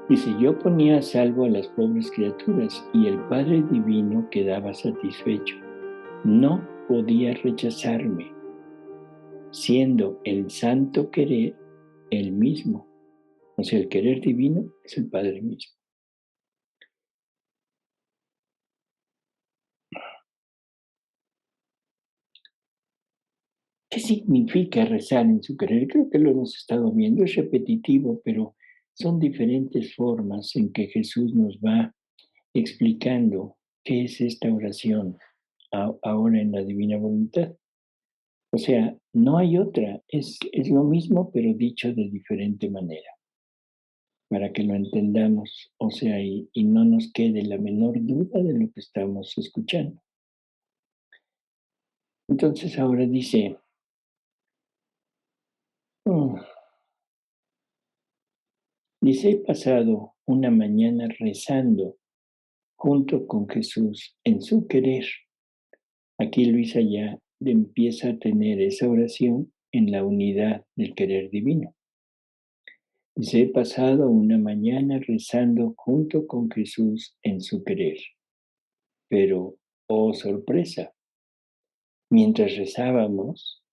Dice, yo ponía a salvo a las pobres criaturas y el Padre Divino quedaba satisfecho. No podía rechazarme, siendo el santo querer el mismo. O sea, el querer divino es el Padre mismo. ¿Qué significa rezar en su querer? Creo que lo hemos estado viendo, es repetitivo, pero son diferentes formas en que Jesús nos va explicando qué es esta oración ahora en la divina voluntad. O sea, no hay otra, es lo mismo, pero dicho de diferente manera, para que lo entendamos, o sea, y no nos quede la menor duda de lo que estamos escuchando. Entonces ahora dice, "Mm, dice, he pasado una mañana rezando junto con Jesús en su querer". Aquí Luisa ya empieza a tener esa oración en la unidad del querer divino. Dice, he pasado una mañana rezando junto con Jesús en su querer. Pero, oh sorpresa, mientras rezábamos,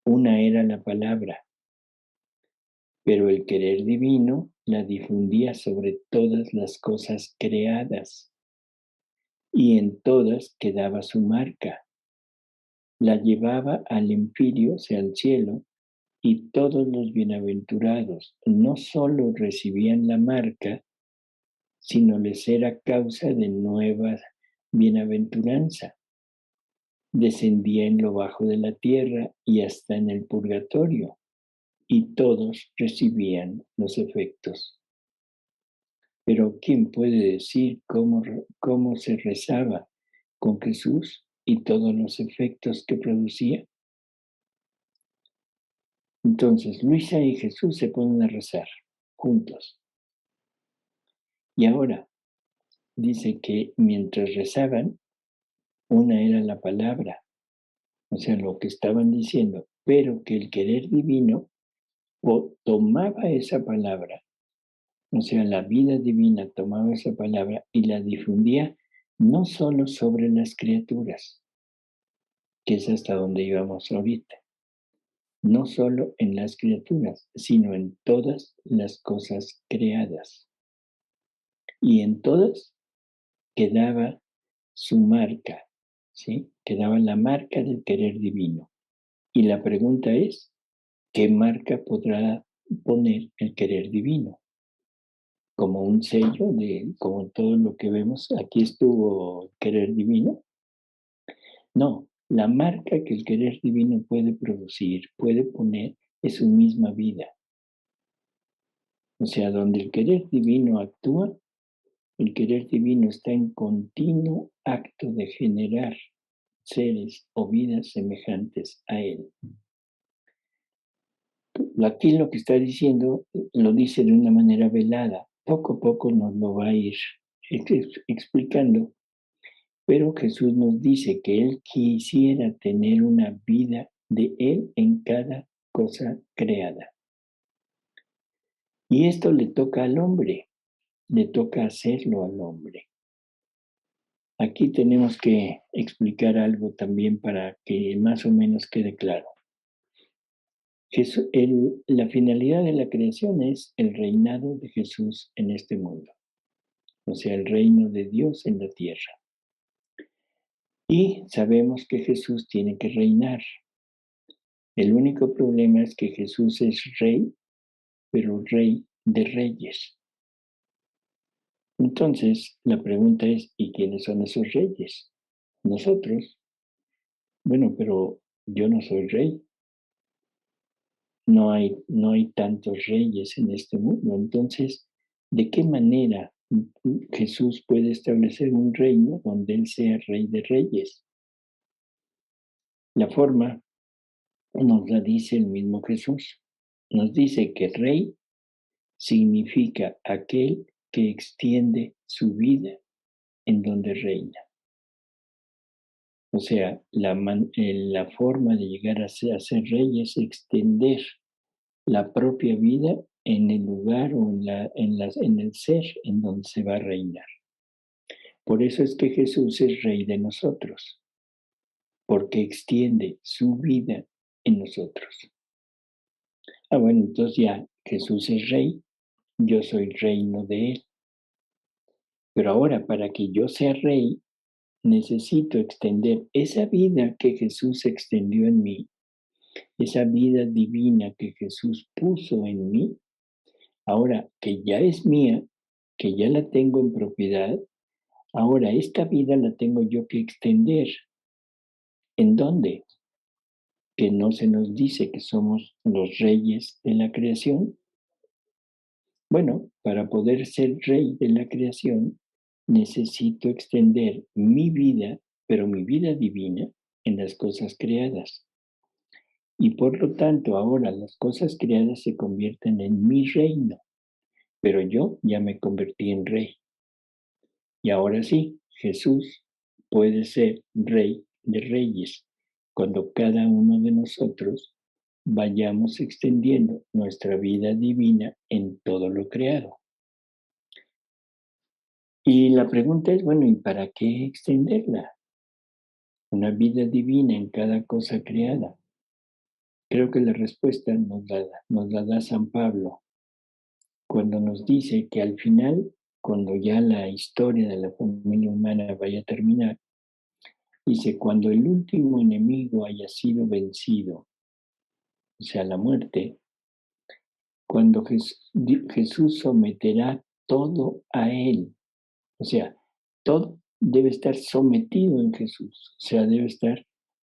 una era la palabra, pero el querer divino la difundía sobre todas las cosas creadas, y en todas quedaba su marca. La llevaba al empirio, o sea, al cielo, y todos los bienaventurados no solo recibían la marca, sino les era causa de nueva bienaventuranza. Descendía en lo bajo de la tierra y hasta en el purgatorio, y todos recibían los efectos. Pero ¿quién puede decir cómo se rezaba con Jesús y todos los efectos que producía? Entonces Luisa y Jesús se ponen a rezar juntos. Y ahora dice que mientras rezaban, una era la palabra, o sea, lo que estaban diciendo, pero que el querer divino tomaba esa palabra, o sea, la vida divina tomaba esa palabra y la difundía no solo sobre las criaturas, que es hasta donde íbamos ahorita, no solo en las criaturas, sino en todas las cosas creadas. Y en todas quedaba su marca, ¿sí? Quedaba la marca del querer divino. Y la pregunta es, ¿qué marca podrá poner el querer divino? Como un sello de, como todo lo que vemos, aquí estuvo el querer divino. No, la marca que el querer divino puede producir, puede poner, es su misma vida. O sea, donde el querer divino actúa, el querer divino está en continuo acto de generar seres o vidas semejantes a él. Aquí lo que está diciendo lo dice de una manera velada. Poco a poco nos lo va a ir explicando. Pero Jesús nos dice que Él quisiera tener una vida de Él en cada cosa creada. Y esto le toca al hombre, le toca hacerlo al hombre. Aquí tenemos que explicar algo también para que más o menos quede claro. La finalidad de la creación es el reinado de Jesús en este mundo, o sea, el reino de Dios en la tierra. Y sabemos que Jesús tiene que reinar. El único problema es que Jesús es rey, pero rey de reyes. Entonces, la pregunta es, ¿y quiénes son esos reyes? Nosotros. Bueno, pero yo no soy rey. No hay tantos reyes en este mundo. Entonces, ¿de qué manera Jesús puede establecer un reino donde Él sea rey de reyes? La forma nos la dice el mismo Jesús. Nos dice que rey significa aquel que extiende su vida en donde reina. O sea, la forma de llegar a ser rey es extender la propia vida en el lugar o en el ser en donde se va a reinar. Por eso es que Jesús es Rey de nosotros, porque extiende su vida en nosotros. Bueno, entonces ya Jesús es Rey, yo soy reino de Él. Pero ahora, para que yo sea Rey, necesito extender esa vida que Jesús extendió en mí, esa vida divina que Jesús puso en mí, ahora que ya es mía, que ya la tengo en propiedad, ahora esta vida la tengo yo que extender. ¿En dónde? Que no se nos dice que somos los reyes de la creación. Bueno, para poder ser rey de la creación, necesito extender mi vida, pero mi vida divina, en las cosas creadas. Y por lo tanto, ahora las cosas creadas se convierten en mi reino, pero yo ya me convertí en rey. Y ahora sí, Jesús puede ser rey de reyes cuando cada uno de nosotros vayamos extendiendo nuestra vida divina en todo lo creado. Y la pregunta es, bueno, ¿y para qué extenderla? Una vida divina en cada cosa creada. Creo que la respuesta nos la da San Pablo cuando nos dice que al final, cuando ya la historia de la familia humana vaya a terminar, dice, cuando el último enemigo haya sido vencido, o sea, la muerte, cuando Jesús someterá todo a Él, o sea, todo debe estar sometido en Jesús, o sea, debe estar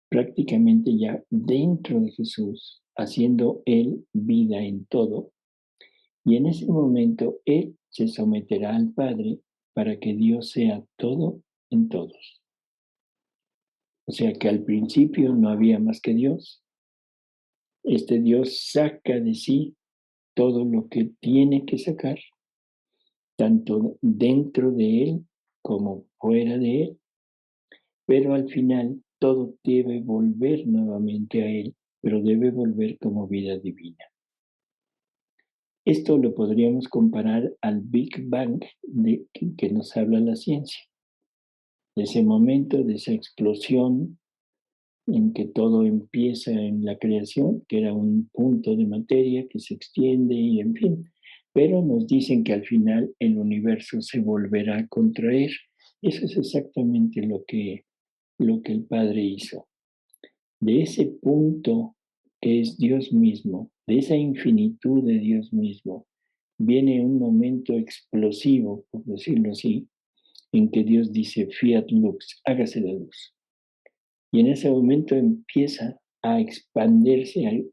prácticamente ya dentro de Jesús, haciendo Él vida en todo. Y en ese momento Él se someterá al Padre para que Dios sea todo en todos. O sea que al principio no había más que Dios. Este Dios saca de sí todo lo que tiene que sacar, tanto dentro de Él como fuera de Él. Pero al final todo debe volver nuevamente a Él, pero debe volver como vida divina. Esto lo podríamos comparar al Big Bang que nos habla la ciencia, de ese momento, de esa explosión en que todo empieza en la creación, que era un punto de materia que se extiende y en fin, pero nos dicen que al final el universo se volverá a contraer. Eso es exactamente lo que el Padre hizo. De ese punto que es Dios mismo, de esa infinitud de Dios mismo, viene un momento explosivo, por decirlo así, en que Dios dice, fiat lux, hágase la luz. Y en ese momento empieza a expandirse,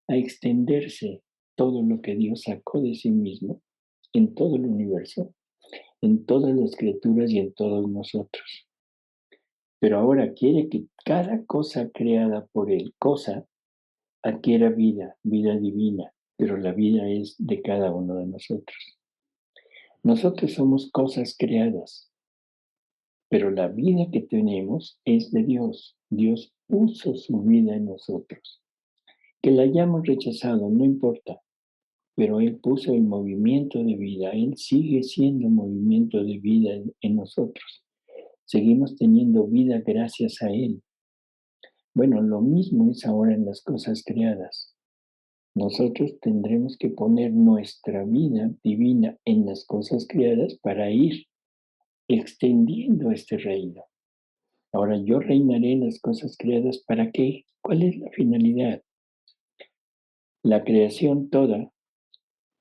a extenderse todo lo que Dios sacó de sí mismo en todo el universo, en todas las criaturas y en todos nosotros. Pero ahora quiere que cada cosa creada por Él, cosa, adquiera vida, vida divina, pero la vida es de cada uno de nosotros. Nosotros somos cosas creadas, pero la vida que tenemos es de Dios. Dios puso su vida en nosotros. Que la hayamos rechazado, no importa, pero Él puso el movimiento de vida. Él sigue siendo movimiento de vida en nosotros. Seguimos teniendo vida gracias a Él. Bueno, lo mismo es ahora en las cosas creadas. Nosotros tendremos que poner nuestra vida divina en las cosas creadas para ir extendiendo este reino. Ahora yo reinaré en las cosas creadas, ¿para qué? ¿Cuál es la finalidad? La creación toda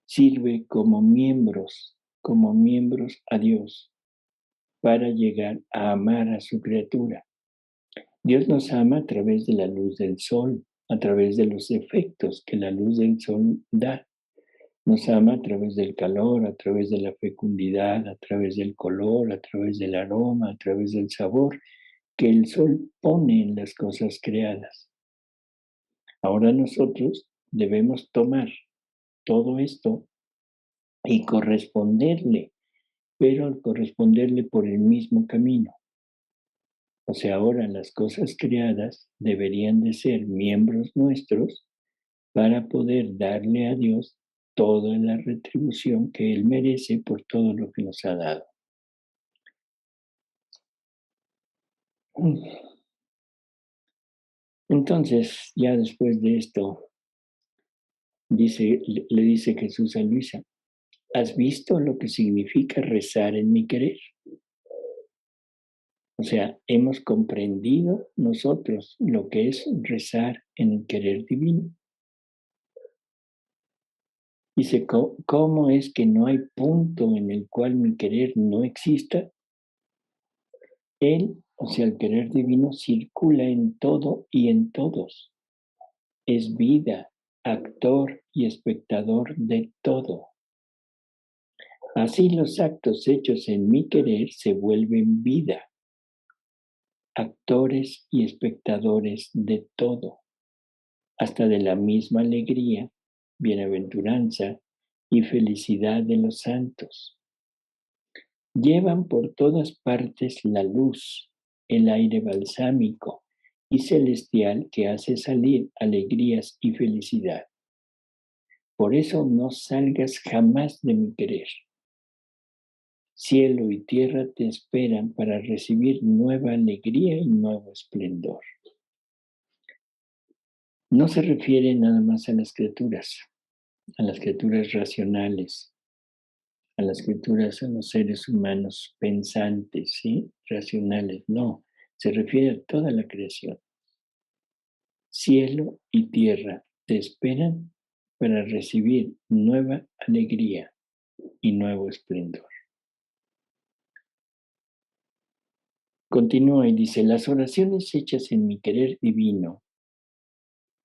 sirve como miembros a Dios, para llegar a amar a su criatura. Dios nos ama a través de la luz del sol, a través de los efectos que la luz del sol da. Nos ama a través del calor, a través de la fecundidad, a través del color, a través del aroma, a través del sabor que el sol pone en las cosas creadas. Ahora nosotros debemos tomar todo esto y corresponderle, pero corresponderle por el mismo camino. O sea, ahora las cosas creadas deberían de ser miembros nuestros para poder darle a Dios toda la retribución que Él merece por todo lo que nos ha dado. Entonces, ya después de esto, le dice Jesús a Luisa, ¿has visto lo que significa rezar en mi querer? O sea, hemos comprendido nosotros lo que es rezar en el querer divino. Dice, ¿cómo es que no hay punto en el cual mi querer no exista? Él, o sea, el querer divino, circula en todo y en todos. Es vida, actor y espectador de todo. Así los actos hechos en mi querer se vuelven vida, actores y espectadores de todo, hasta de la misma alegría, bienaventuranza y felicidad de los santos. Llevan por todas partes la luz, el aire balsámico y celestial que hace salir alegrías y felicidad. Por eso no salgas jamás de mi querer. Cielo y tierra te esperan para recibir nueva alegría y nuevo esplendor. No se refiere nada más a las criaturas racionales, a las criaturas, a los seres humanos pensantes, ¿sí? Racionales, no. Se refiere a toda la creación. Cielo y tierra te esperan para recibir nueva alegría y nuevo esplendor. Continúa y dice, las oraciones hechas en mi querer divino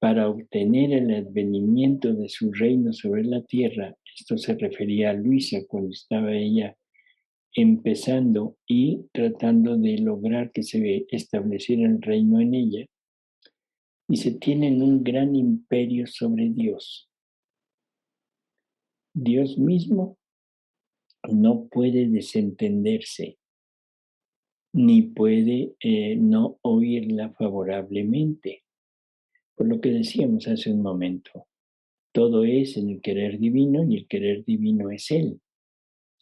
para obtener el advenimiento de su reino sobre la tierra, esto se refería a Luisa cuando estaba ella empezando y tratando de lograr que se estableciera el reino en ella, y se tienen un gran imperio sobre Dios. Dios mismo no puede desentenderse, ni puede no oírla favorablemente. Por lo que decíamos hace un momento, todo es en el querer divino y el querer divino es Él.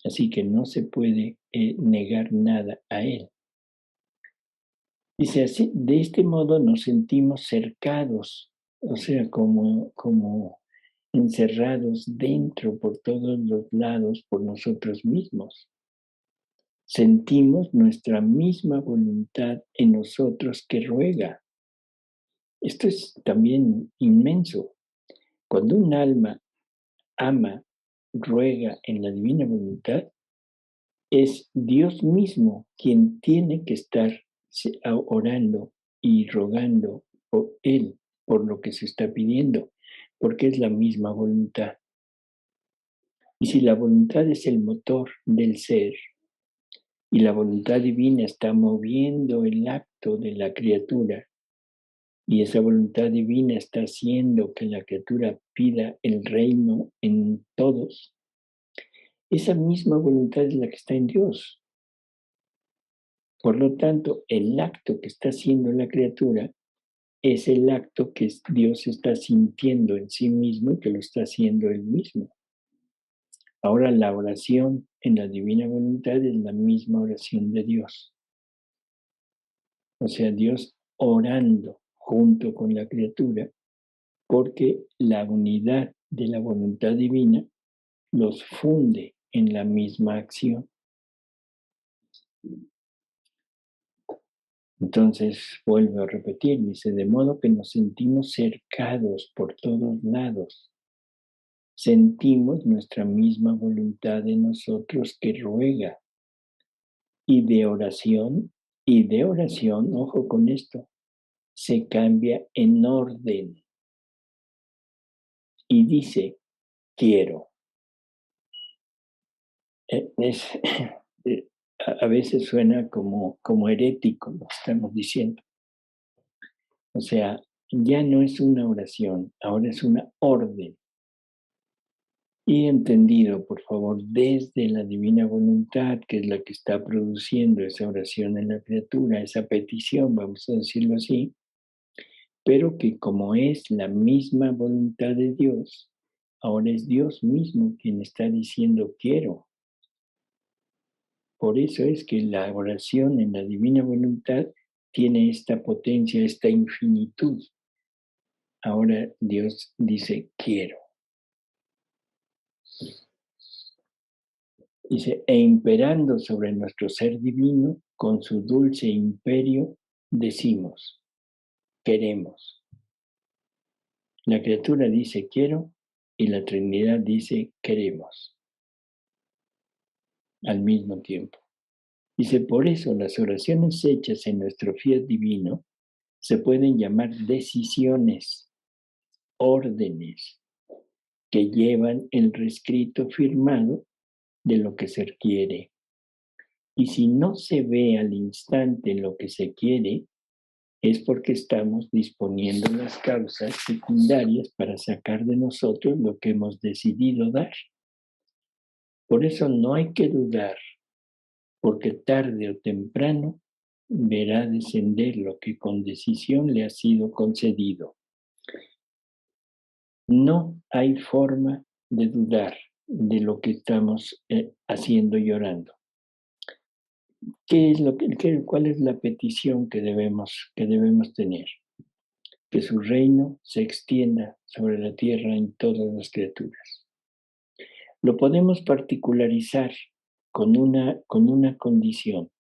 Así que no se puede negar nada a Él. Dice así, de este modo nos sentimos cercados, o sea, como encerrados dentro por todos los lados por nosotros mismos. Sentimos nuestra misma voluntad en nosotros que ruega. Esto es también inmenso. Cuando un alma ama, ruega en la divina voluntad, es Dios mismo quien tiene que estar orando y rogando por Él, por lo que se está pidiendo, porque es la misma voluntad. Y si la voluntad es el motor del ser y la voluntad divina está moviendo el acto de la criatura y esa voluntad divina está haciendo que la criatura pida el reino en todos, esa misma voluntad es la que está en Dios. Por lo tanto, el acto que está haciendo la criatura es el acto que Dios está sintiendo en sí mismo y que lo está haciendo Él mismo. Ahora la oración en la divina voluntad es la misma oración de Dios. O sea, Dios orando junto con la criatura, porque la unidad de la voluntad divina los funde en la misma acción. Entonces, vuelvo a repetir, dice, de modo que nos sentimos cercados por todos lados. Sentimos nuestra misma voluntad en nosotros que ruega. Y de oración, ojo con esto, se cambia en orden. Y dice, quiero. A veces suena como herético lo que estamos diciendo. O sea, ya no es una oración, ahora es una orden. Y entendido, por favor, desde la divina voluntad, que es la que está produciendo esa oración en la criatura, esa petición, vamos a decirlo así, pero que como es la misma voluntad de Dios, ahora es Dios mismo quien está diciendo quiero. Por eso es que la oración en la divina voluntad tiene esta potencia, esta infinitud. Ahora Dios dice quiero. Dice, e imperando sobre nuestro ser divino, con su dulce imperio, decimos, queremos. La criatura dice quiero y la Trinidad dice queremos al mismo tiempo. Dice, por eso las oraciones hechas en nuestro fiat divino se pueden llamar decisiones, órdenes, que llevan el rescrito firmado de lo que se quiere. Y si no se ve al instante lo que se quiere, es porque estamos disponiendo las causas secundarias para sacar de nosotros lo que hemos decidido dar. Por eso no hay que dudar, porque tarde o temprano verá descender lo que con decisión le ha sido concedido. No hay forma de dudar de lo que estamos haciendo y orando. ¿Cuál es la petición que debemos tener? Que su reino se extienda sobre la tierra en todas las criaturas. Lo podemos particularizar con una condición.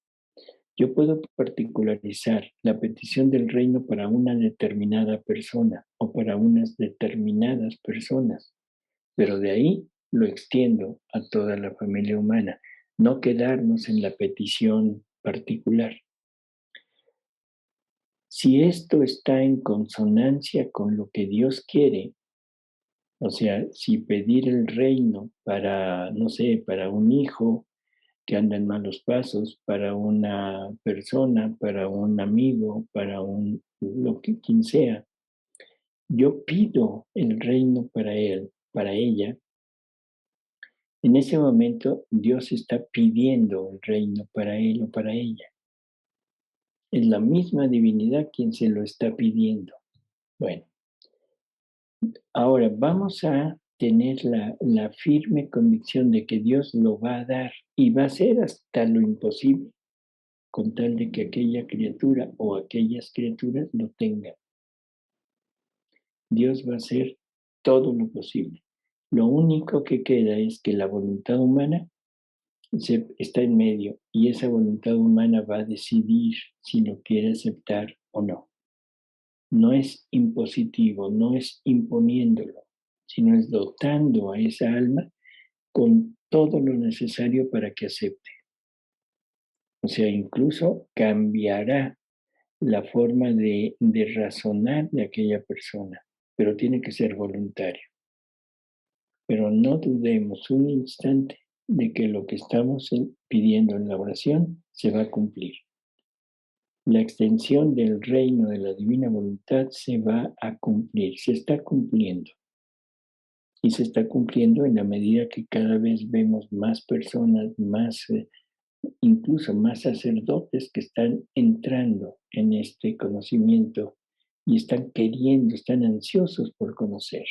Yo puedo particularizar la petición del reino para una determinada persona o para unas determinadas personas, pero de ahí lo extiendo a toda la familia humana, no quedarnos en la petición particular. Si esto está en consonancia con lo que Dios quiere, o sea, si pedir el reino para, no sé, para un hijo que anda en malos pasos, para una persona, para un amigo, para quien sea, yo pido el reino para él, para ella. En ese momento Dios está pidiendo el reino para él o para ella. Es la misma divinidad quien se lo está pidiendo. Bueno, ahora vamos a tener la firme convicción de que Dios lo va a dar y va a hacer hasta lo imposible con tal de que aquella criatura o aquellas criaturas lo tengan. Dios va a hacer todo lo posible. Lo único que queda es que la voluntad humana está en medio y esa voluntad humana va a decidir si lo quiere aceptar o no. No es impositivo, no es imponiéndolo, sino es dotando a esa alma con todo lo necesario para que acepte. O sea, incluso cambiará la forma de razonar de aquella persona, pero tiene que ser voluntario. Pero no dudemos un instante de que lo que estamos pidiendo en la oración se va a cumplir. La extensión del reino de la divina voluntad se va a cumplir, se está cumpliendo. Y se está cumpliendo en la medida que cada vez vemos más personas, incluso más sacerdotes que están entrando en este conocimiento y están queriendo, están ansiosos por conocer,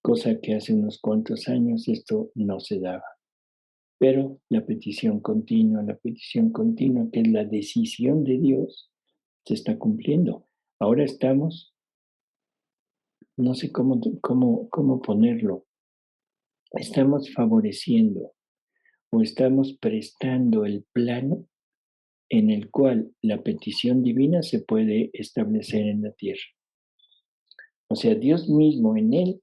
cosa que hace unos cuantos años esto no se daba. Pero la petición continua, que es la decisión de Dios, se está cumpliendo. Ahora estamos, no sé cómo ponerlo, estamos favoreciendo o estamos prestando el plano en el cual la petición divina se puede establecer en la tierra. O sea, Dios mismo en él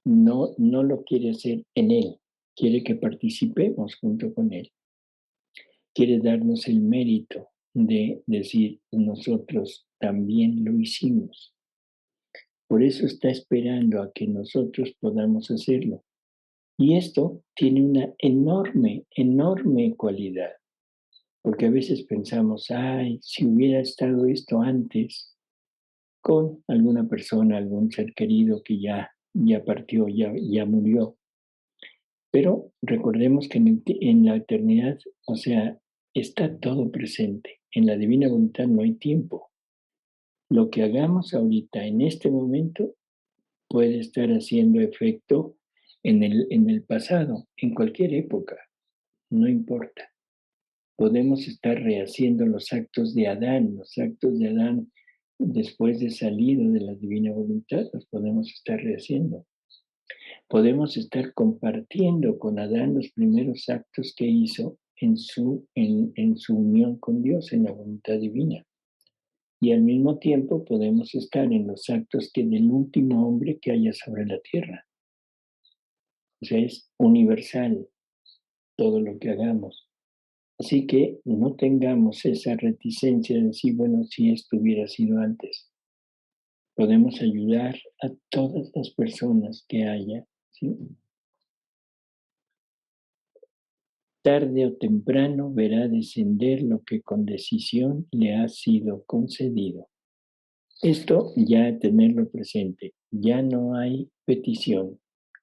no lo quiere hacer en él, quiere que participemos junto con él. Quiere darnos el mérito de decir, nosotros también lo hicimos. Por eso está esperando a que nosotros podamos hacerlo. Y esto tiene una enorme, enorme cualidad. Porque a veces pensamos, ay, si hubiera estado esto antes con alguna persona, algún ser querido que ya partió, ya murió. Pero recordemos que en la eternidad, o sea, está todo presente. En la divina voluntad no hay tiempo. Lo que hagamos ahorita, en este momento, puede estar haciendo efecto en el pasado, en cualquier época, no importa. Podemos estar rehaciendo los actos de Adán después de salido de la divina voluntad, los podemos estar rehaciendo. Podemos estar compartiendo con Adán los primeros actos que hizo en su unión con Dios, en la voluntad divina. Y al mismo tiempo podemos estar en los actos del último hombre que haya sobre la tierra. O sea, es universal todo lo que hagamos. Así que no tengamos esa reticencia de decir, bueno, si esto hubiera sido antes. Podemos ayudar a todas las personas que haya, ¿sí? Tarde o temprano verá descender lo que con decisión le ha sido concedido. Esto ya tenerlo presente. Ya no hay petición,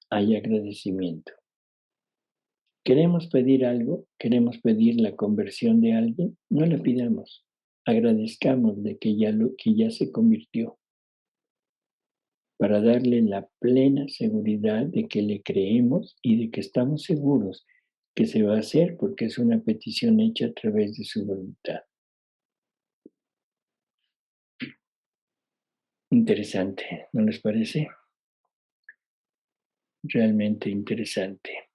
hay agradecimiento. ¿Queremos pedir algo? ¿Queremos pedir la conversión de alguien? No la pidamos. Agradezcamos de que ya se convirtió, para darle la plena seguridad de que le creemos y de que estamos seguros que se va a hacer porque es una petición hecha a través de su voluntad. Interesante, ¿no les parece? Realmente interesante.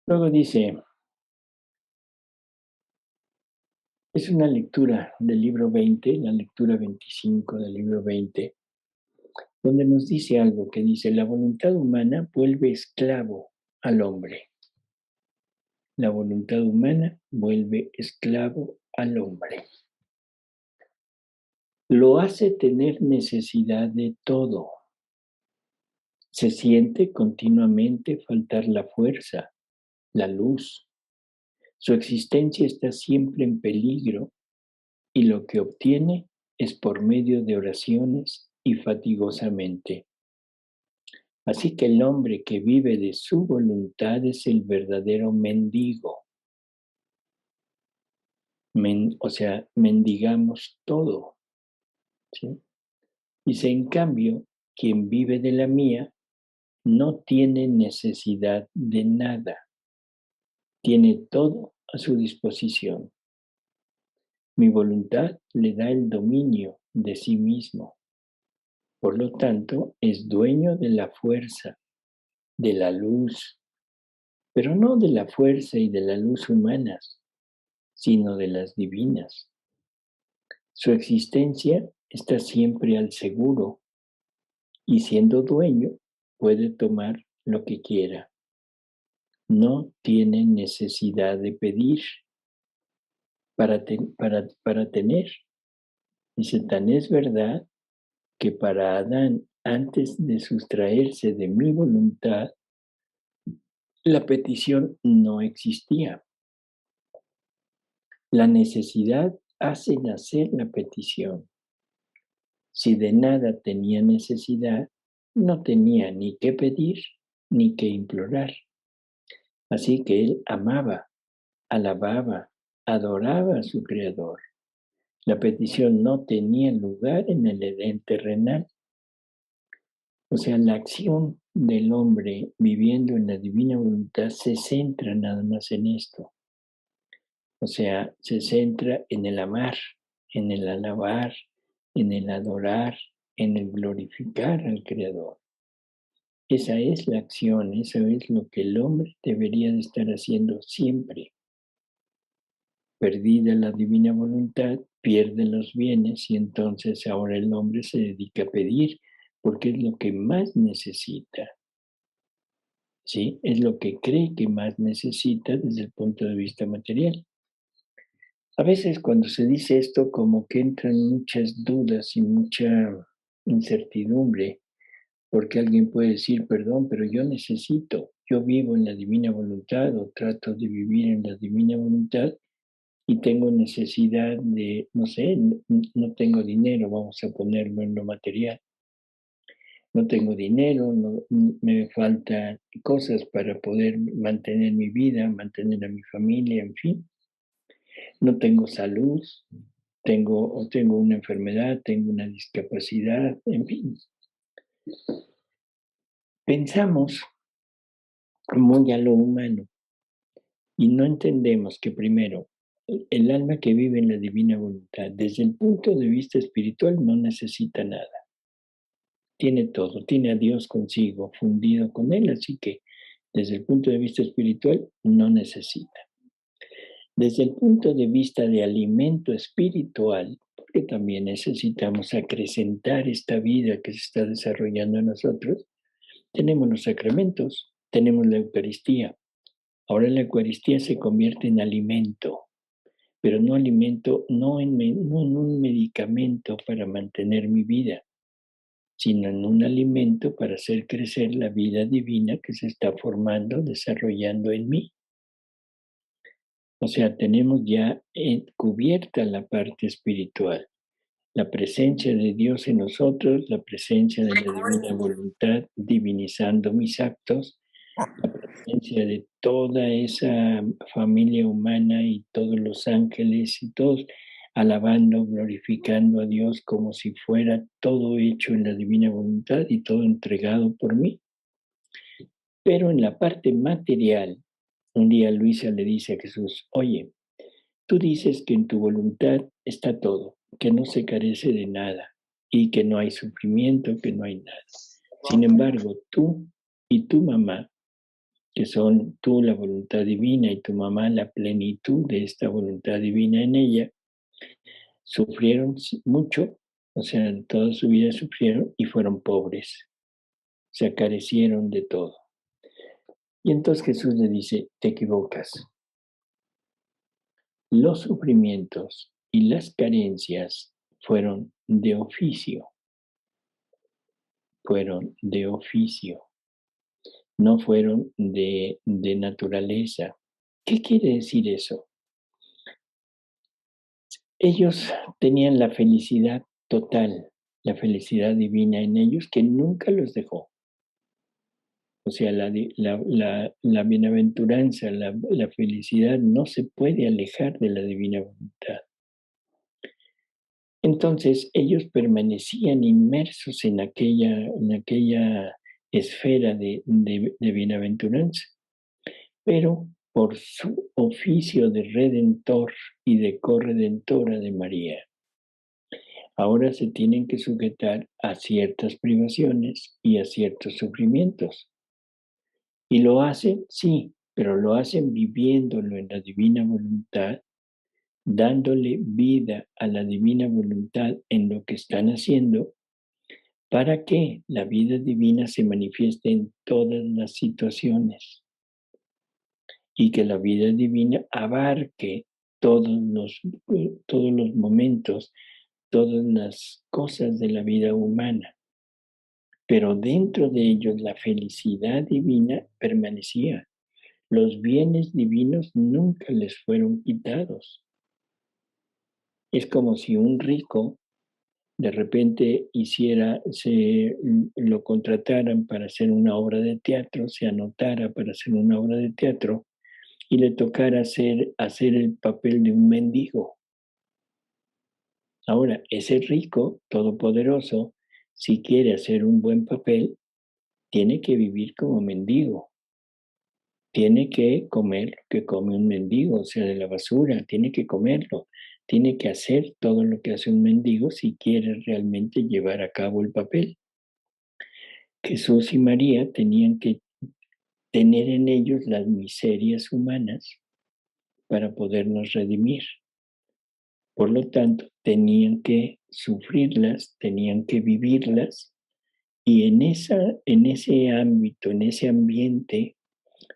Luego dice, es una lectura del libro 20, la lectura 25 del libro 20, donde nos dice algo que dice, la voluntad humana vuelve esclavo al hombre. La voluntad humana vuelve esclavo al hombre. Lo hace tener necesidad de todo. Se siente continuamente faltar la fuerza, la luz. Su existencia está siempre en peligro y lo que obtiene es por medio de oraciones y fatigosamente. Así que el hombre que vive de su voluntad es el verdadero mendigo. O sea, mendigamos todo, ¿sí? Dice, en cambio, quien vive de la mía no tiene necesidad de nada. Tiene todo a su disposición. Mi voluntad le da el dominio de sí mismo. Por lo tanto, es dueño de la fuerza, de la luz, pero no de la fuerza y de la luz humanas, sino de las divinas. Su existencia está siempre al seguro y siendo dueño puede tomar lo que quiera. No tiene necesidad de pedir para tener. Dice, tan es verdad que para Adán, antes de sustraerse de mi voluntad, la petición no existía. La necesidad hace nacer la petición. Si de nada tenía necesidad, no tenía ni que pedir ni que implorar. Así que él amaba, alababa, adoraba a su Creador. La petición no tenía lugar en el Edén terrenal. O sea, la acción del hombre viviendo en la divina voluntad se centra nada más en esto. O sea, se centra en el amar, en el alabar, en el adorar, en el glorificar al Creador. Esa es la acción, eso es lo que el hombre debería de estar haciendo siempre. Perdida la divina voluntad, pierde los bienes y entonces ahora el hombre se dedica a pedir porque es lo que más necesita. ¿Sí? Es lo que cree que más necesita desde el punto de vista material. A veces cuando se dice esto como que entran muchas dudas y mucha incertidumbre, porque alguien puede decir, perdón, pero yo vivo en la divina voluntad o trato de vivir en la divina voluntad y tengo necesidad de, no sé, no tengo dinero, vamos a ponerlo en lo material. No tengo dinero, me faltan cosas para poder mantener mi vida, mantener a mi familia, en fin. No tengo salud, tengo una enfermedad, tengo una discapacidad, en fin. Pensamos muy a lo humano y no entendemos que primero, el alma que vive en la divina voluntad, desde el punto de vista espiritual, no necesita nada. Tiene todo, tiene a Dios consigo, fundido con Él, así que desde el punto de vista espiritual no necesita. Desde el punto de vista de alimento espiritual, porque también necesitamos acrecentar esta vida que se está desarrollando en nosotros, tenemos los sacramentos, tenemos la Eucaristía. Ahora la Eucaristía se convierte en alimento, pero no alimento, no en un medicamento para mantener mi vida, sino en un alimento para hacer crecer la vida divina que se está formando, desarrollando en mí. O sea, tenemos ya cubierta la parte espiritual, la presencia de Dios en nosotros, la presencia de la divina voluntad divinizando mis actos, la presencia de toda esa familia humana y todos los ángeles y todos alabando, glorificando a Dios como si fuera todo hecho en la divina voluntad y todo entregado por mí. Pero en la parte material, un día Luisa le dice a Jesús, oye, tú dices que en tu voluntad está todo, que no se carece de nada y que no hay sufrimiento, que no hay nada. Sin embargo, tú y tu mamá, que son tú la voluntad divina y tu mamá la plenitud de esta voluntad divina en ella, sufrieron mucho, o sea, toda su vida sufrieron y fueron pobres, se carecieron de todo. Y entonces Jesús le dice, te equivocas. Los sufrimientos y las carencias fueron de oficio, no fueron de naturaleza. ¿Qué quiere decir eso? Ellos tenían la felicidad total, la felicidad divina en ellos que nunca los dejó. O sea, la bienaventuranza, la felicidad no se puede alejar de la divina voluntad. Entonces ellos permanecían inmersos en aquella esfera de bienaventuranza, pero por su oficio de redentor y de corredentora de María. Ahora se tienen que sujetar a ciertas privaciones y a ciertos sufrimientos. Y lo hacen, sí, pero lo hacen viviéndolo en la divina voluntad, dándole vida a la divina voluntad en lo que están haciendo, para que la vida divina se manifieste en todas las situaciones y que la vida divina abarque todos los momentos, todas las cosas de la vida humana. Pero dentro de ellos la felicidad divina permanecía. Los bienes divinos nunca les fueron quitados. Es como si un rico de repente lo contrataran para hacer una obra de teatro, se anotara para hacer una obra de teatro y le tocara hacer el papel de un mendigo. Ahora, ese rico, todopoderoso, si quiere hacer un buen papel, tiene que vivir como mendigo. Tiene que comer lo que come un mendigo, o sea, de la basura, tiene que comerlo. Tiene que hacer todo lo que hace un mendigo si quiere realmente llevar a cabo el papel. Jesús y María tenían que tener en ellos las miserias humanas para podernos redimir. Por lo tanto, tenían que sufrirlas, tenían que vivirlas y en ese ámbito, en ese ambiente,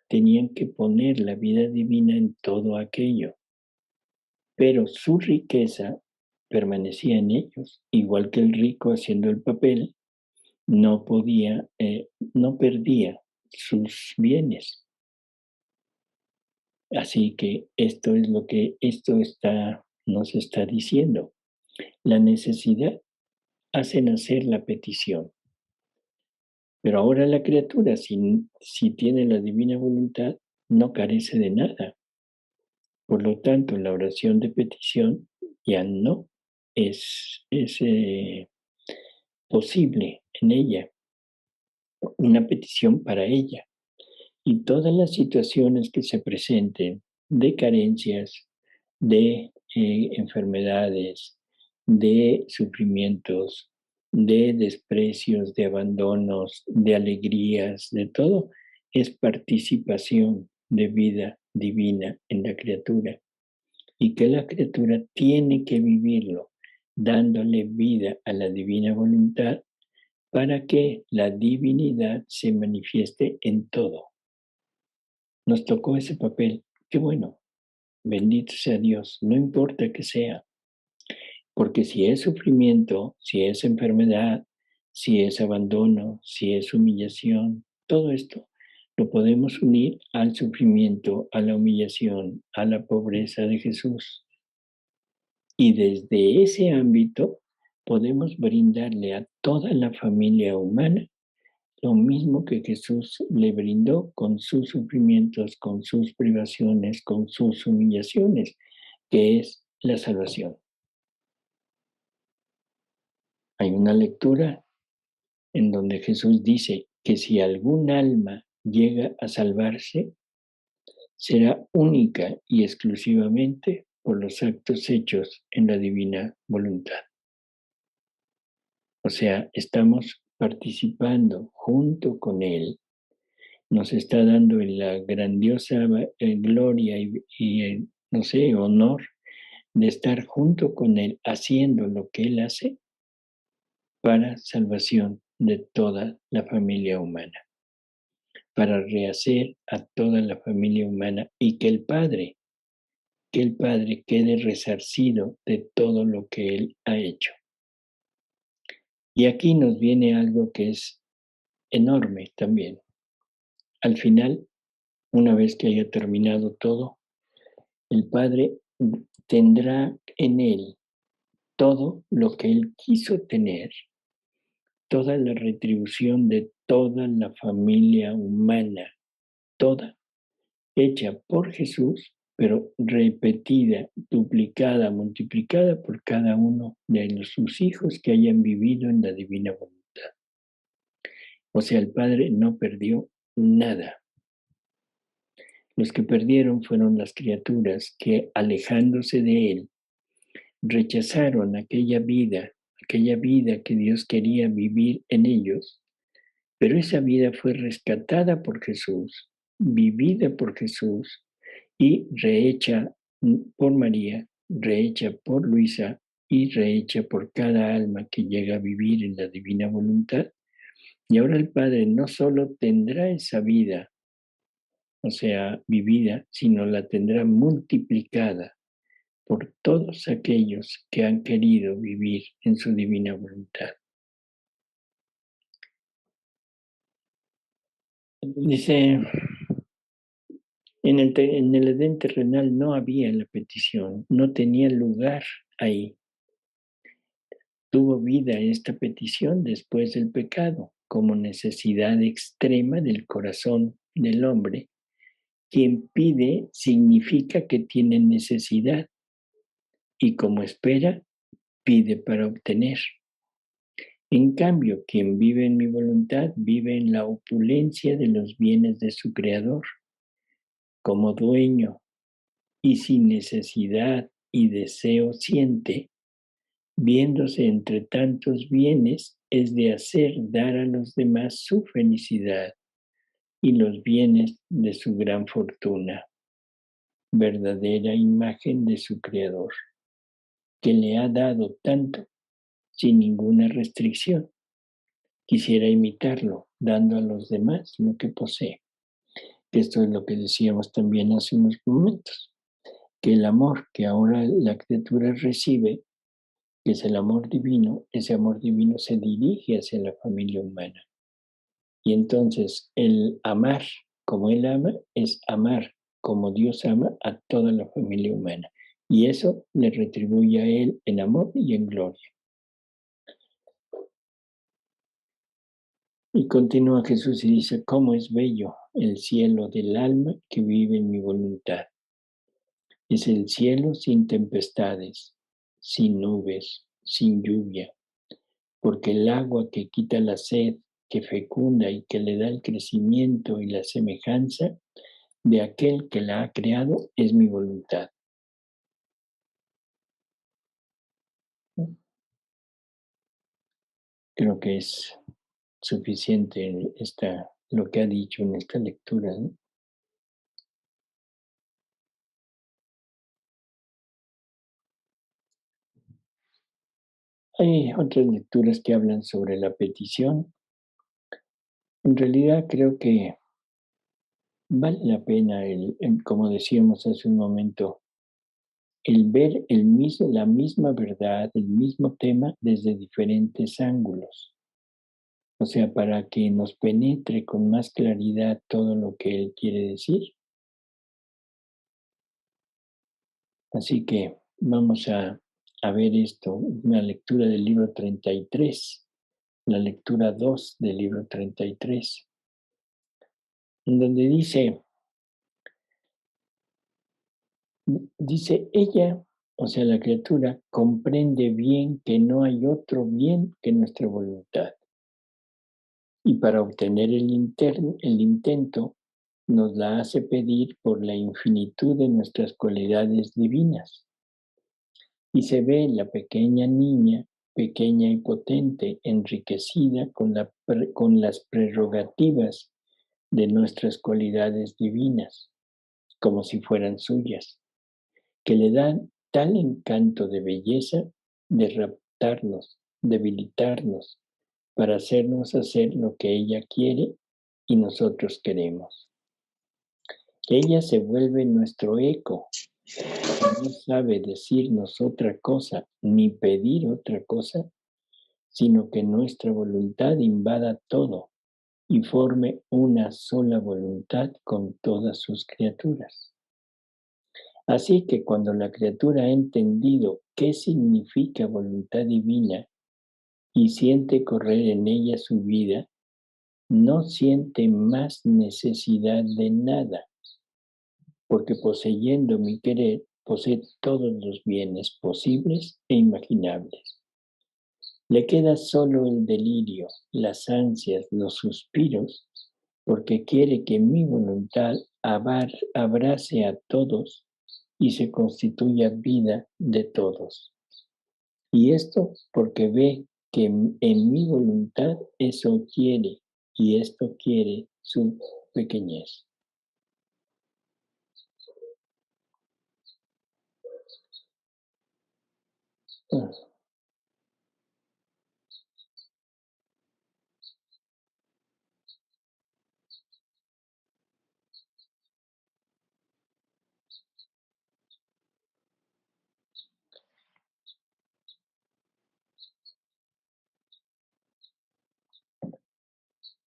tenían que poner la vida divina en todo aquello. Pero su riqueza permanecía en ellos, igual que el rico haciendo el papel, no perdía sus bienes. Así que esto es lo que nos está diciendo. La necesidad hace nacer la petición. Pero ahora la criatura, si tiene la divina voluntad, no carece de nada. Por lo tanto, la oración de petición ya no es posible en ella. una petición para ella. Y todas las situaciones que se presenten de carencias, de enfermedades, de sufrimientos, de desprecios, de abandonos, de alegrías, de todo, es participación de vida divina en la criatura. Y que la criatura tiene que vivirlo, dándole vida a la divina voluntad para que la divinidad se manifieste en todo. Nos tocó ese papel. Qué bueno. Bendito sea Dios. No importa que sea. Porque si es sufrimiento, si es enfermedad, si es abandono, si es humillación, todo esto lo podemos unir al sufrimiento, a la humillación, a la pobreza de Jesús. Y desde ese ámbito podemos brindarle a toda la familia humana lo mismo que Jesús le brindó con sus sufrimientos, con sus privaciones, con sus humillaciones, que es la salvación. Hay una lectura en donde Jesús dice que si algún alma llega a salvarse, será única y exclusivamente por los actos hechos en la divina voluntad. O sea, estamos participando junto con Él, nos está dando la grandiosa gloria y, no sé, honor de estar junto con Él haciendo lo que Él hace para salvación de toda la familia humana, para rehacer a toda la familia humana y que el Padre quede resarcido de todo lo que Él ha hecho. Y aquí nos viene algo que es enorme también. Al final, una vez que haya terminado todo, el Padre tendrá en Él todo lo que Él quiso tener, toda la retribución de toda la familia humana, toda hecha por Jesús, pero repetida, duplicada, multiplicada por cada uno de sus hijos que hayan vivido en la divina voluntad. O sea, el Padre no perdió nada. Los que perdieron fueron las criaturas que, alejándose de Él, rechazaron aquella vida que Dios quería vivir en ellos, pero esa vida fue rescatada por Jesús, vivida por Jesús y rehecha por María, rehecha por Luisa y rehecha por cada alma que llega a vivir en la divina voluntad. Y ahora el Padre no solo tendrá esa vida, o sea, vivida, sino la tendrá multiplicada por todos aquellos que han querido vivir en su divina voluntad. Dice, en el Edén terrenal no había la petición, no tenía lugar ahí. Tuvo vida esta petición después del pecado, como necesidad extrema del corazón del hombre. Quien pide significa que tiene necesidad y como espera, pide para obtener. En cambio, quien vive en mi voluntad vive en la opulencia de los bienes de su Creador, como dueño, y sin necesidad y deseo siente, viéndose entre tantos bienes, es de hacer dar a los demás su felicidad y los bienes de su gran fortuna, verdadera imagen de su Creador, que le ha dado tanto sin ninguna restricción. Quisiera imitarlo, dando a los demás lo que posee. Esto es lo que decíamos también hace unos momentos, que el amor que ahora la criatura recibe, que es el amor divino, ese amor divino se dirige hacia la familia humana. Y entonces el amar como Él ama es amar como Dios ama a toda la familia humana. Y eso le retribuye a Él en amor y en gloria. Y continúa Jesús y dice, cómo es bello el cielo del alma que vive en mi voluntad. Es el cielo sin tempestades, sin nubes, sin lluvia, porque el agua que quita la sed que fecunda y que le da el crecimiento y la semejanza de aquel que la ha creado es mi voluntad. Creo que es suficiente lo que ha dicho en esta lectura, ¿no? Hay otras lecturas que hablan sobre la petición. En realidad creo que vale la pena, como decíamos hace un momento, el ver la misma verdad, el mismo tema desde diferentes ángulos. O sea, para que nos penetre con más claridad todo lo que él quiere decir. Así que vamos a ver esto, una lectura del libro 33, la lectura 2 del libro 33, en donde dice ella, o sea, la criatura, comprende bien que no hay otro bien que nuestra voluntad. Y para obtener el intento, nos la hace pedir por la infinitud de nuestras cualidades divinas. Y se ve la pequeña niña, pequeña y potente, enriquecida con las prerrogativas de nuestras cualidades divinas, como si fueran suyas, que le dan tal encanto de belleza de raptarnos, debilitarnos, para hacernos hacer lo que ella quiere y nosotros queremos. Ella se vuelve nuestro eco, no sabe decirnos otra cosa ni pedir otra cosa, sino que nuestra voluntad invada todo y forme una sola voluntad con todas sus criaturas. Así que cuando la criatura ha entendido qué significa voluntad divina y siente correr en ella su vida, no siente más necesidad de nada, porque poseyendo mi querer, posee todos los bienes posibles e imaginables. Le queda solo el delirio, las ansias, los suspiros, porque quiere que mi voluntad abrace a todos y se constituya vida de todos. Y esto porque ve que en mi voluntad eso quiere, y esto quiere su pequeñez.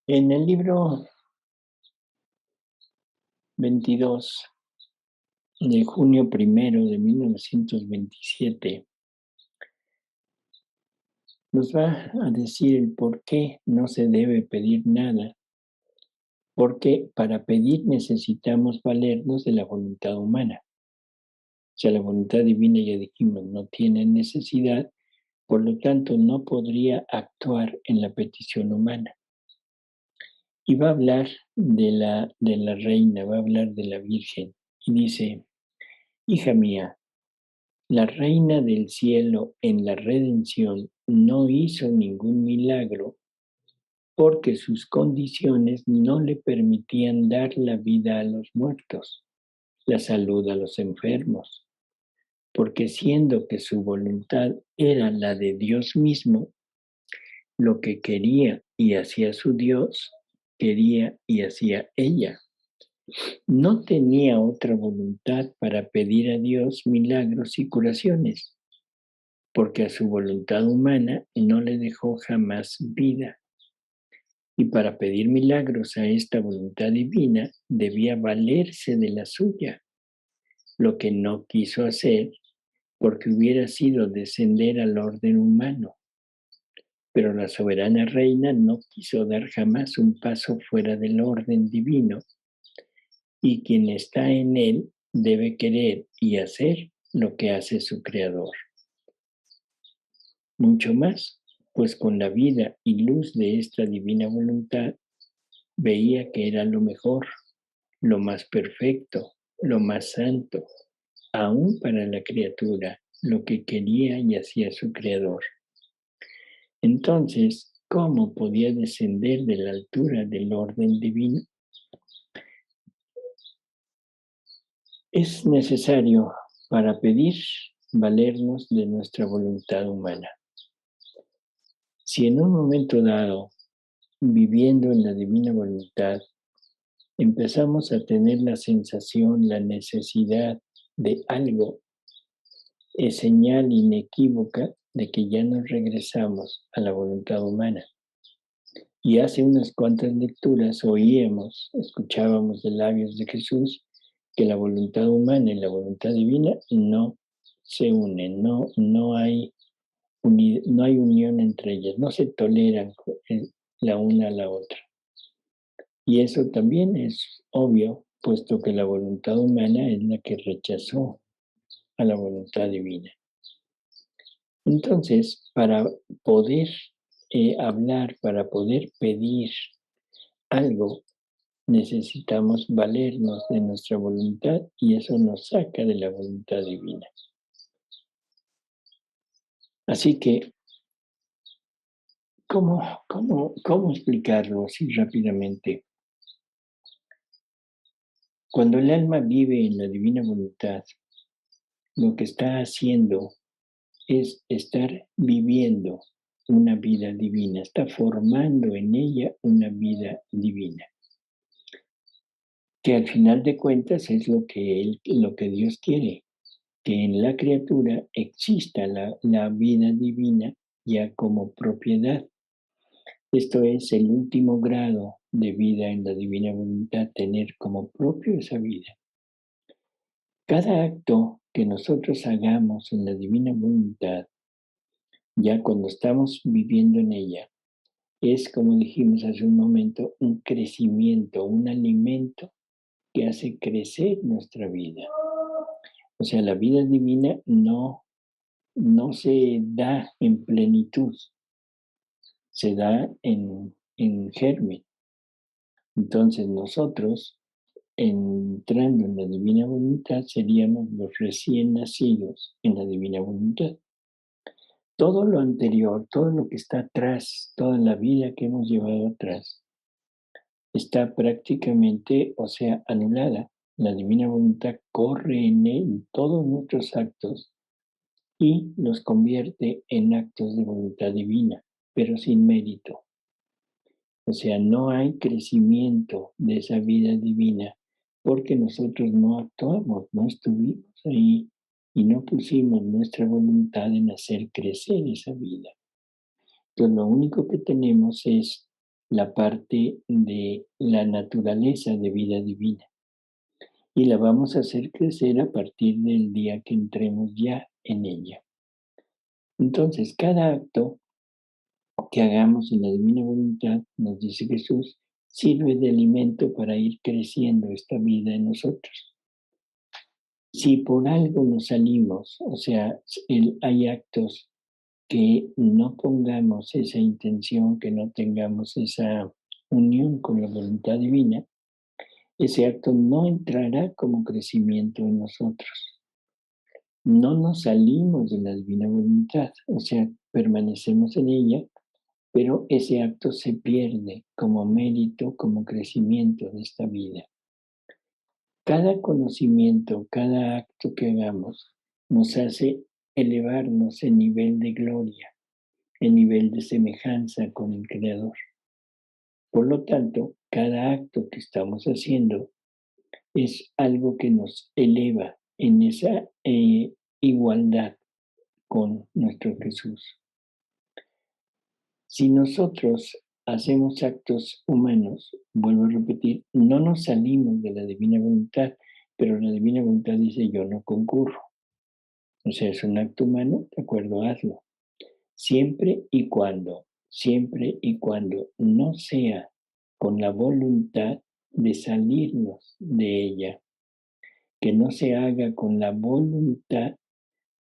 En el libro 22 de junio 1 de 1927, nos va a decir el por qué no se debe pedir nada, porque para pedir necesitamos valernos de la voluntad humana. O sea, la voluntad divina, ya dijimos, no tiene necesidad, por lo tanto no podría actuar en la petición humana. Y va a hablar de la reina, va a hablar de la Virgen, y dice, hija mía, la reina del cielo en la redención no hizo ningún milagro porque sus condiciones no le permitían dar la vida a los muertos, la salud a los enfermos, porque siendo que su voluntad era la de Dios mismo, lo que quería y hacía su Dios, quería y hacía ella. No tenía otra voluntad para pedir a Dios milagros y curaciones, porque a su voluntad humana no le dejó jamás vida. Y para pedir milagros a esta voluntad divina debía valerse de la suya, lo que no quiso hacer porque hubiera sido descender al orden humano. Pero la soberana reina no quiso dar jamás un paso fuera del orden divino, y quien está en él debe querer y hacer lo que hace su creador. Mucho más, pues con la vida y luz de esta divina voluntad veía que era lo mejor, lo más perfecto, lo más santo, aún para la criatura, lo que quería y hacía su creador. Entonces, ¿cómo podía descender de la altura del orden divino? Es necesario para pedir valernos de nuestra voluntad humana. Si en un momento dado, viviendo en la divina voluntad, empezamos a tener la sensación, la necesidad de algo, es señal inequívoca de que ya nos regresamos a la voluntad humana. Y hace unas cuantas lecturas escuchábamos de labios de Jesús que la voluntad humana y la voluntad divina no se unen, no hay unión entre ellas, no se toleran la una a la otra. Y eso también es obvio, puesto que la voluntad humana es la que rechazó a la voluntad divina. Entonces, para poder hablar, para poder pedir algo, necesitamos valernos de nuestra voluntad y eso nos saca de la voluntad divina. Así que, ¿cómo explicarlo así rápidamente? Cuando el alma vive en la divina voluntad, lo que está haciendo es estar viviendo una vida divina, está formando en ella una vida divina, que al final de cuentas es lo que Dios quiere, que en la criatura exista la vida divina ya como propiedad. Esto es el último grado de vida en la divina voluntad, tener como propio esa vida. Cada acto que nosotros hagamos en la divina voluntad, ya cuando estamos viviendo en ella, es, como dijimos hace un momento, un crecimiento, un alimento que hace crecer nuestra vida. O sea, la vida divina no se da en plenitud, se da en germen. Entonces nosotros, entrando en la divina voluntad, seríamos los recién nacidos en la divina voluntad. Todo lo anterior, todo lo que está atrás, toda la vida que hemos llevado atrás, está prácticamente, o sea, anulada. La divina voluntad corre en todos nuestros actos y los convierte en actos de voluntad divina, pero sin mérito. O sea, no hay crecimiento de esa vida divina porque nosotros no actuamos, no estuvimos ahí y no pusimos nuestra voluntad en hacer crecer esa vida. Entonces, lo único que tenemos es la parte de la naturaleza de vida divina y la vamos a hacer crecer a partir del día que entremos ya en ella. Entonces, cada acto que hagamos en la divina voluntad, nos dice Jesús, sirve de alimento para ir creciendo esta vida en nosotros. Si por algo nos salimos, o sea, hay actos que no pongamos esa intención, que no tengamos esa unión con la voluntad divina, ese acto no entrará como crecimiento en nosotros. No nos salimos de la divina voluntad, o sea, permanecemos en ella, pero ese acto se pierde como mérito, como crecimiento de esta vida. Cada conocimiento, cada acto que hagamos nos hace elevarnos en nivel de gloria, en nivel de semejanza con el Creador. Por lo tanto, cada acto que estamos haciendo es algo que nos eleva en esa igualdad con nuestro Jesús. Si nosotros hacemos actos humanos, vuelvo a repetir, no nos salimos de la divina voluntad, pero la divina voluntad dice yo no concurro. O sea, es un acto humano, de acuerdo, hazlo. Siempre y cuando no sea con la voluntad de salirnos de ella, que no se haga con la voluntad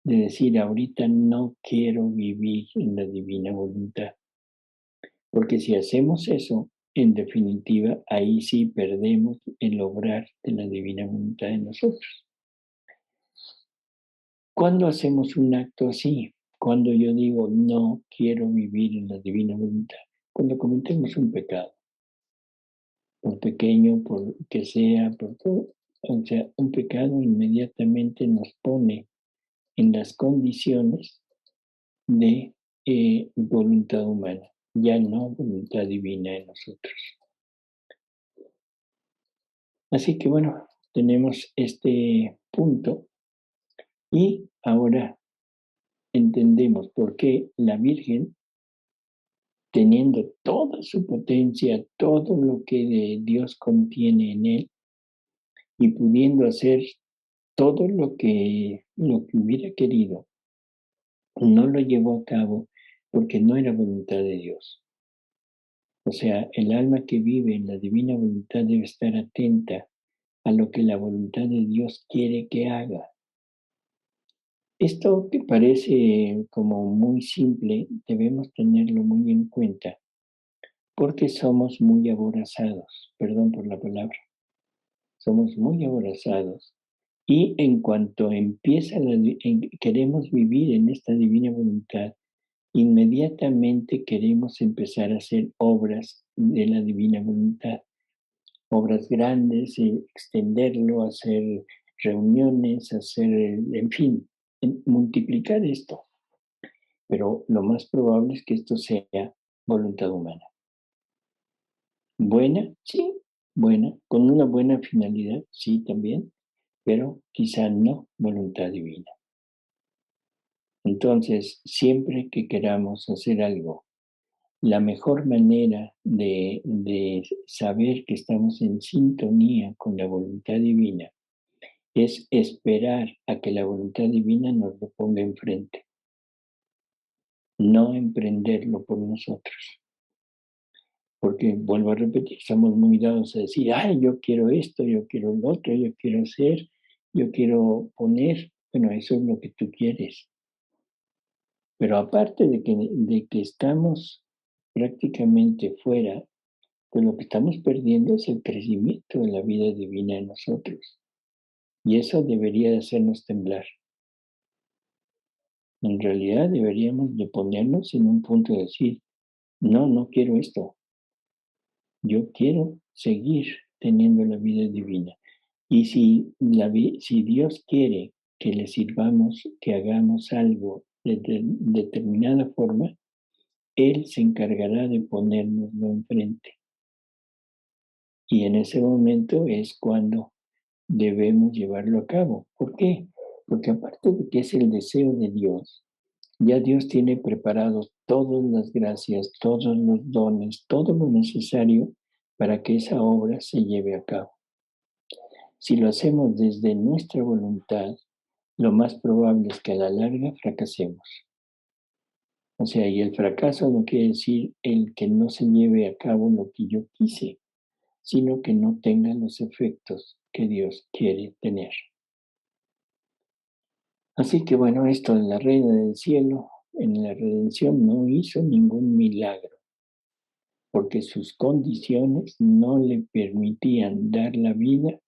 de decir ahorita no quiero vivir en la divina voluntad. Porque si hacemos eso, en definitiva, ahí sí perdemos el obrar de la divina voluntad en nosotros. ¿Cuándo hacemos un acto así? Cuando yo digo no quiero vivir en la divina voluntad. Cuando cometemos un pecado, por pequeño, por que sea, por todo. O sea, un pecado inmediatamente nos pone en las condiciones de voluntad humana, ya no voluntad divina en nosotros. Así que bueno, tenemos este punto y ahora entendemos por qué la Virgen, teniendo toda su potencia, todo lo que Dios contiene en él y pudiendo hacer todo lo que hubiera querido, no lo llevó a cabo porque no era voluntad de Dios. O sea, el alma que vive en la divina voluntad debe estar atenta a lo que la voluntad de Dios quiere que haga. Esto que parece como muy simple, debemos tenerlo muy en cuenta, porque somos muy aborazados, perdón por la palabra, somos muy aborazados. Y en cuanto queremos vivir en esta divina voluntad, inmediatamente queremos empezar a hacer obras de la divina voluntad, obras grandes, extenderlo, hacer reuniones, en fin, multiplicar esto. Pero lo más probable es que esto sea voluntad humana. Buena, sí, buena, con una buena finalidad, sí, también, pero quizá no voluntad divina. Entonces, siempre que queramos hacer algo, la mejor manera de saber que estamos en sintonía con la voluntad divina es esperar a que la voluntad divina nos lo ponga enfrente, no emprenderlo por nosotros. Porque, vuelvo a repetir, estamos muy dados a decir, ay, yo quiero esto, yo quiero lo otro, yo quiero hacer, yo quiero poner. Bueno, eso es lo que tú quieres. Pero aparte de que estamos prácticamente fuera, pues lo que estamos perdiendo es el crecimiento de la vida divina en nosotros. Y eso debería de hacernos temblar. En realidad deberíamos de ponernos en un punto de decir, no, no quiero esto. Yo quiero seguir teniendo la vida divina. Y si Dios quiere que le sirvamos, que hagamos algo de determinada forma, Él se encargará de ponérnoslo enfrente. Y en ese momento es cuando debemos llevarlo a cabo. ¿Por qué? Porque aparte de que es el deseo de Dios, ya Dios tiene preparados todas las gracias, todos los dones, todo lo necesario para que esa obra se lleve a cabo. Si lo hacemos desde nuestra voluntad, lo más probable es que a la larga fracasemos. O sea, y el fracaso no quiere decir el que no se lleve a cabo lo que yo quise, sino que no tenga los efectos que Dios quiere tener. Así que bueno, esto en la Reina del Cielo, en la redención, no hizo ningún milagro, porque sus condiciones no le permitían dar la vida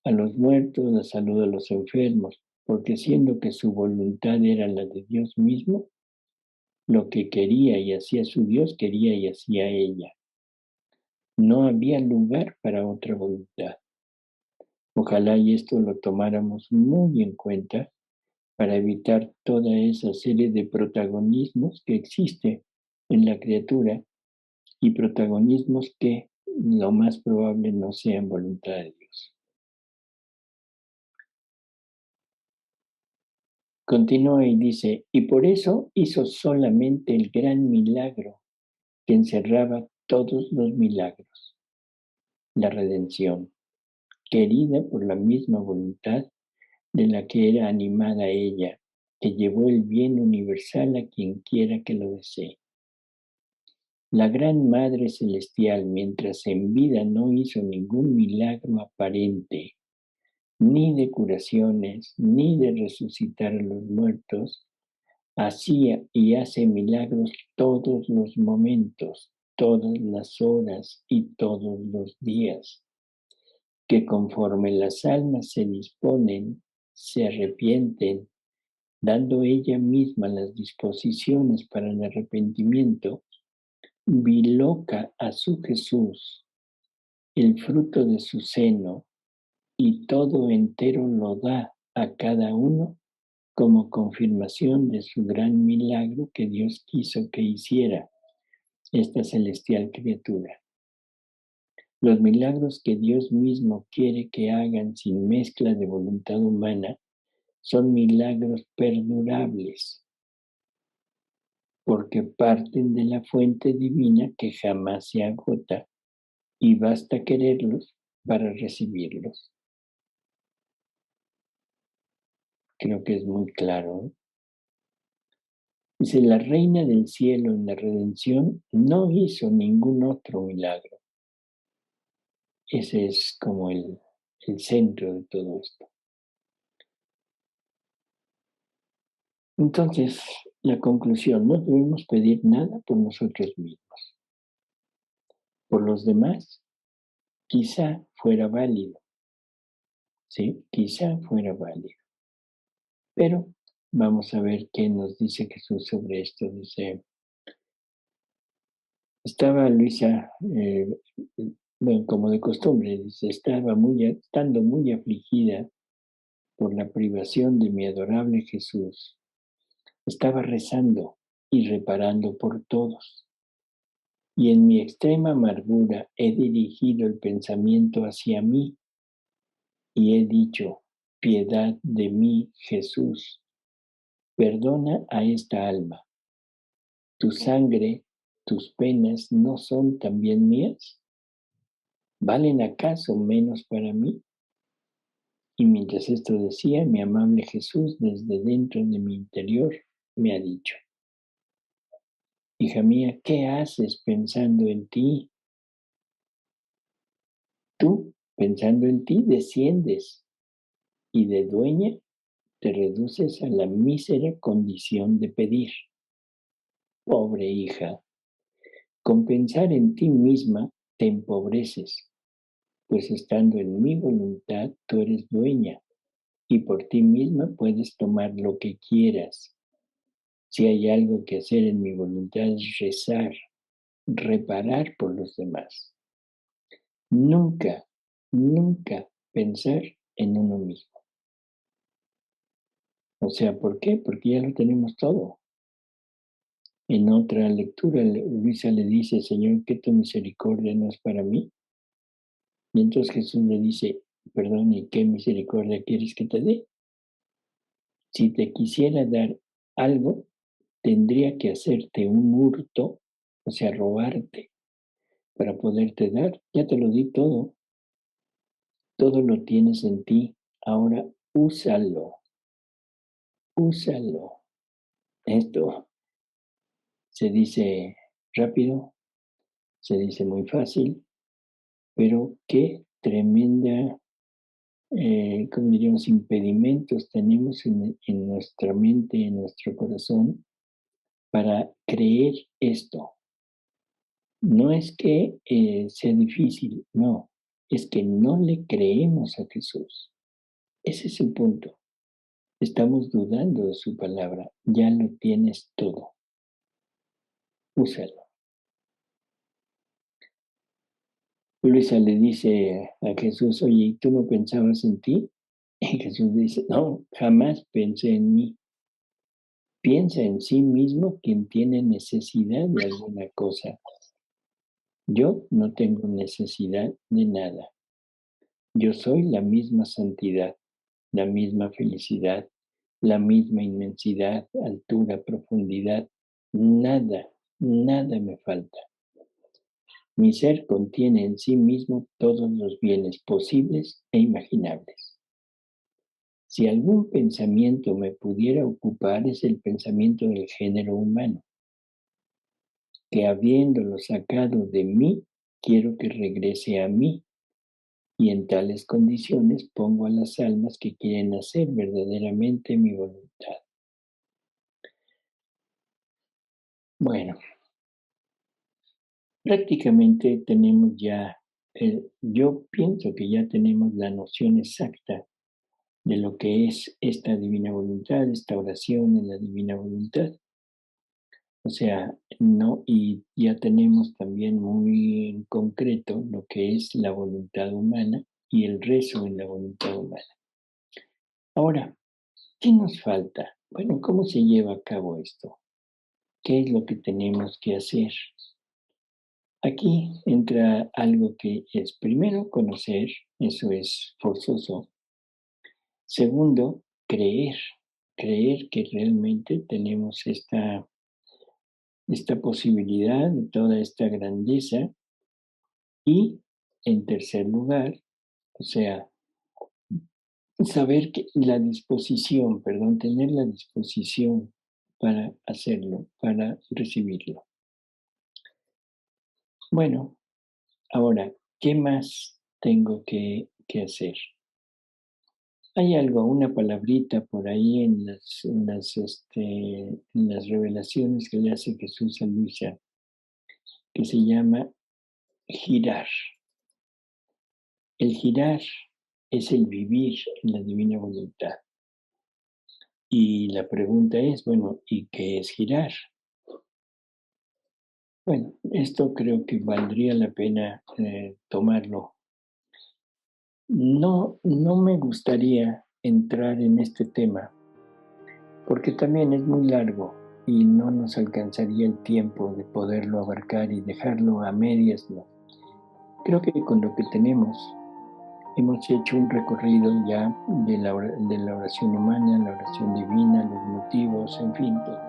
a los muertos, la salud a los enfermos, porque siendo que su voluntad era la de Dios mismo, lo que quería y hacía su Dios, quería y hacía ella. No había lugar para otra voluntad. Ojalá y esto lo tomáramos muy en cuenta para evitar toda esa serie de protagonismos que existe en la criatura y protagonismos que lo más probable no sean voluntad de Dios. Continúa y dice, y por eso hizo solamente el gran milagro que encerraba todos los milagros, la redención, querida por la misma voluntad de la que era animada ella, que llevó el bien universal a quien quiera que lo desee. La Gran Madre Celestial, mientras en vida no hizo ningún milagro aparente, ni de curaciones, ni de resucitar a los muertos. Hacía y hace milagros todos los momentos, todas las horas y todos los días, que conforme las almas se disponen, se arrepienten, dando ella misma las disposiciones para el arrepentimiento, biloca a su Jesús, el fruto de su seno, y todo entero lo da a cada uno como confirmación de su gran milagro que Dios quiso que hiciera esta celestial criatura. Los milagros que Dios mismo quiere que hagan sin mezcla de voluntad humana son milagros perdurables, porque parten de la fuente divina que jamás se agota y basta quererlos para recibirlos. Creo que es muy claro. Dice, la reina del cielo en la redención no hizo ningún otro milagro. Ese es como el centro de todo esto. Entonces, la conclusión, no debemos pedir nada por nosotros mismos. Por los demás, quizá fuera válido, ¿sí? Quizá fuera válido. Pero vamos a ver qué nos dice Jesús sobre esto. Dice, estaba Luisa, bueno, como de costumbre, dice, estando muy afligida por la privación de mi adorable Jesús, estaba rezando y reparando por todos. Y en mi extrema amargura he dirigido el pensamiento hacia mí y he dicho, piedad de mí, Jesús, perdona a esta alma. ¿Tu sangre, tus penas no son también mías? ¿Valen acaso menos para mí? Y mientras esto decía, mi amable Jesús desde dentro de mi interior me ha dicho, hija mía, ¿qué haces pensando en ti? Tú, pensando en ti, desciendes y de dueña te reduces a la mísera condición de pedir. Pobre hija, con pensar en ti misma te empobreces, pues estando en mi voluntad tú eres dueña y por ti misma puedes tomar lo que quieras. Si hay algo que hacer en mi voluntad es rezar, reparar por los demás. Nunca, nunca pensar en uno mismo. O sea, ¿por qué? Porque ya lo tenemos todo. En otra lectura, Luisa le dice, Señor, que tu misericordia no es para mí. Y entonces Jesús le dice, perdón, ¿y qué misericordia quieres que te dé? Si te quisiera dar algo, tendría que hacerte un hurto, o sea, robarte, para poderte dar. Ya te lo di todo. Todo lo tienes en ti. Ahora úsalo. Úsalo. Esto se dice rápido, se dice muy fácil, pero qué tremenda, como diríamos, impedimentos tenemos en nuestra mente, en nuestro corazón, para creer esto. No es que sea difícil, no, es que no le creemos a Jesús. Ese es el punto. Estamos dudando de su palabra. Ya lo tienes todo. Úsalo. Luisa le dice a Jesús, oye, ¿y tú no pensabas en ti? Y Jesús dice, no, jamás pensé en mí. Piensa en sí mismo quien tiene necesidad de alguna cosa. Yo no tengo necesidad de nada. Yo soy la misma santidad, la misma felicidad, la misma inmensidad, altura, profundidad. Nada, nada me falta. Mi ser contiene en sí mismo todos los bienes posibles e imaginables. Si algún pensamiento me pudiera ocupar es el pensamiento del género humano, que habiéndolo sacado de mí, quiero que regrese a mí, y en tales condiciones pongo a las almas que quieren hacer verdaderamente mi voluntad. Bueno, prácticamente tenemos ya, yo pienso que ya tenemos la noción exacta de lo que es esta divina voluntad, esta oración en la divina voluntad. O sea, no, y ya tenemos también muy en concreto lo que es la voluntad humana y el rezo en la voluntad humana. Ahora, ¿qué nos falta? Bueno, ¿cómo se lleva a cabo esto? ¿Qué es lo que tenemos que hacer? Aquí entra algo que es primero conocer, eso es forzoso. Segundo, creer que realmente tenemos esta posibilidad de toda esta grandeza. Y en tercer lugar, o sea, saber que la disposición, perdón, tener la disposición para hacerlo, para recibirlo. Bueno, ahora, ¿qué más tengo que hacer? Hay algo, una palabrita por ahí en las revelaciones que le hace Jesús a Luisa, que se llama girar. El girar es el vivir en la divina voluntad. Y la pregunta es, bueno, ¿y qué es girar? Bueno, esto creo que valdría la pena tomarlo. No me gustaría entrar en este tema porque también es muy largo y no nos alcanzaría el tiempo de poderlo abarcar y dejarlo a medias, ¿no? Creo que con lo que tenemos hemos hecho un recorrido ya de la oración humana, la oración divina, los motivos, en fin, todo.